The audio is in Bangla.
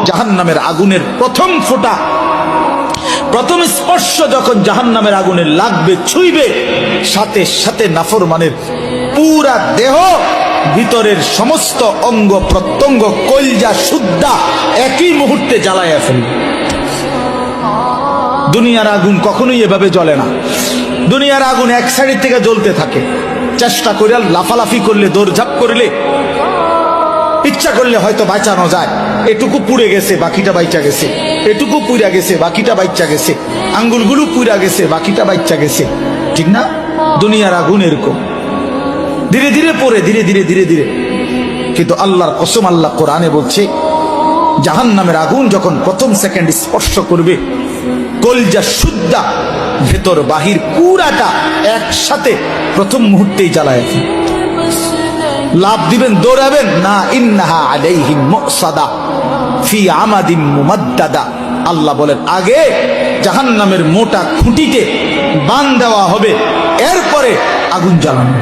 জাহান্নামের আগুনের প্রথম ফোঁটা, প্রথম স্পর্শ যখন জাহান্নামের আগুনে লাগবে, ছুঁইবে, সাথে সাথে নাফরমানের পুরা দেহ, ভিতরের সমস্ত অঙ্গ প্রত্যঙ্গ, কলজা সুদ্ধা একই মুহূর্তে জ্বালাইয়া ফেলবে। দুনিয়ার আগুন কখনোই এভাবে জ্বলে না। দুনিয়ার আগুন এক সাইড থেকে জ্বলতে থাকে, চেষ্টা করে লাফালাফি করলে, দৌড়ঝাঁপ করলে, ইচ্ছা করলে হয়তো বাঁচানো যায়। এটুকু পুড়ে গেছে, বাকিটা বাইচা গেছে, এটুকু পুড়া গেছে, বাকিটা বাইচা গেছে, আঙ্গুলগুলো পুড়া গেছে, বাকিটা বাইচা গেছে, ঠিক না? দুনিয়ার আগুন এরকম ধীরে ধীরে পড়ে, ধীরে ধীরে ধীরে ধীরে। কিন্তু আল্লাহর কসম, আল্লাহ কোরআনে বলছে, জাহান্নামের আগুন যখন প্রথম সেকেন্ড স্পর্শ করবে, কলজা সুদ্ধা ভেতর বাহির পুরাটা একসাথে প্রথম মুহূর্তেই জ্বালায়। লাভ দিবেন, দৌড়াবেন না, ইন্নাহা আলাইহিম মুসাদা ফি আমাদিম মুমাদ্দাদা। আল্লাহ বলেন, আগে জাহান্নামের মোটা খুঁটিকে বান দেওয়া হবে, এরপরে আগুন জ্বালানো।